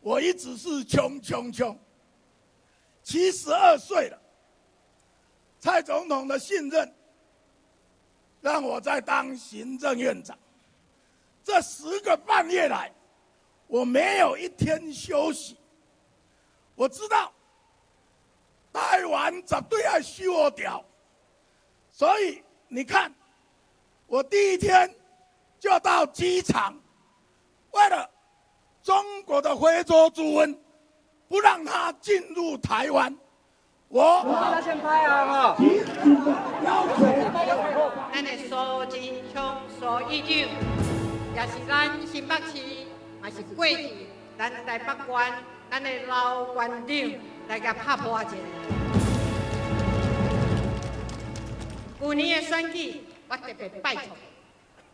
我一直是穷，72岁了。蔡总统的信任，让我在当行政院长。这10个半月来，我没有一天休息。我知道台湾绝对要修掉，所以你看，我第一天就到机场，为了中国的非洲猪瘟，不让它进入台湾。我先拍啊！咱的苏贞昌苏议长，也是咱新北市，也是过去咱台北县咱的老县长来甲拍破一下。旧年的选举，我特别拜托，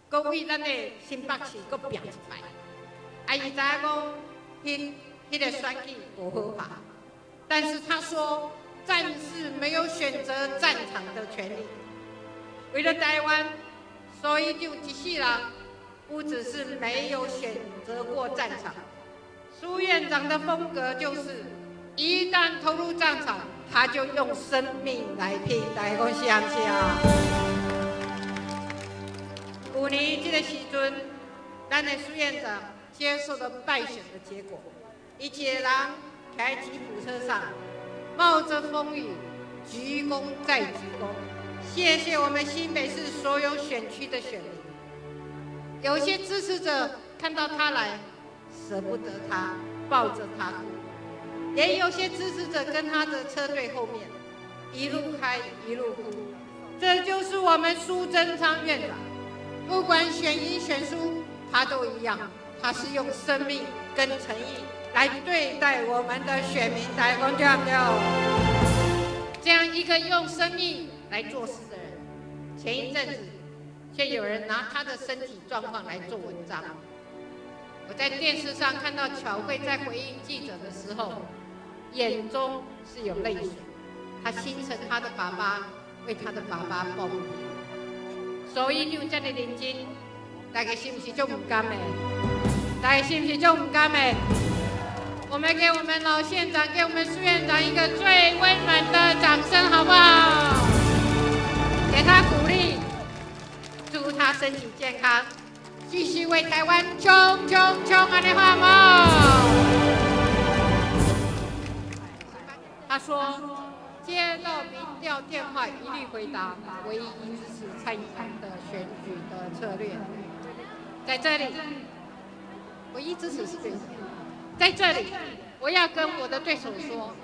各为咱的新北市搁拼一摆。啊，伊知影讲，迄个选举不合法，但是他说。战士没有选择战场的权利。为了台湾，苏议长一世人不只是没有选择过战场，苏院长的风格就是，一旦投入战场，他就用生命来拼。大家讲是不是啊？去年这个时阵，咱的苏院长接受了败选的结果，一个人开吉普车上。冒着风雨，鞠躬再鞠躬，谢谢我们新北市所有选区的选民。有些支持者看到他来，舍不得他，抱着他哭；也有些支持者跟他的车队后面，一路开一路哭。这就是我们苏贞昌院长，不管选赢选输，他都一样，他是用生命跟诚意。来对待我们的选民，大家讲对不对？这样一个用生命来做事的人，前一阵子却有人拿他的身体状况来做文章。我在电视上看到巧慧在回应记者的时候，眼中是有泪水。他心疼他的爸爸，为他的爸爸报名。所以就这么认真，大家是不是就不甘的？大家是不是就不甘的？我们给我们老县长，给我们苏院长一个最温暖的掌声，好不好？给他鼓励，祝他身体健康，继续为台湾冲！安尼好吗？他说，接到民调电话一律回答，唯一支持蔡英文的选举的策略。在这里，唯一支持是对的。在这里，我要跟我的对手说，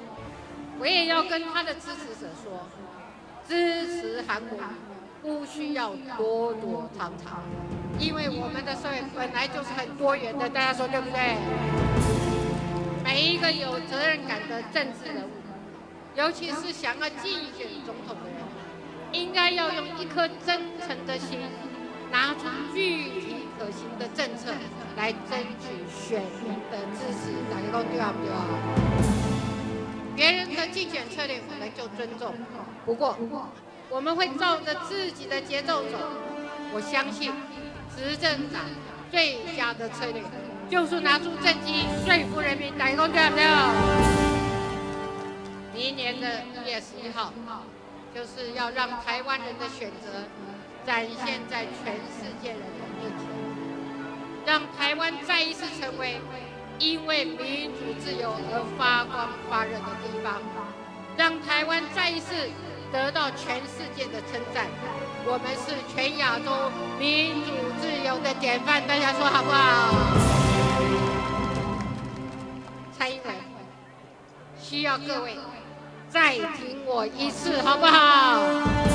我也要跟他的支持者说，支持韩国瑜不需要躲藏，因为我们的社会本来就是很多元的，大家说对不对？每一个有责任感的政治人物，尤其是想要竞选总统的人，应该要用一颗真诚的心，拿出具体可行的政策来争取选民的支持，大家讲对不对？别人的竞选策略我们就尊重，不过我们会照着自己的节奏走。我相信执政党最佳的策略就是拿出政绩说服人民，大家讲对不对？明年的1月11号，就是要让台湾人的选择展现在全世界人的面前。让台湾再一次成为因为民主自由而发光发热的地方，让台湾再一次得到全世界的称赞。我们是全亚洲民主自由的典范，大家说好不好？蔡英文需要各位再听我一次，好不好？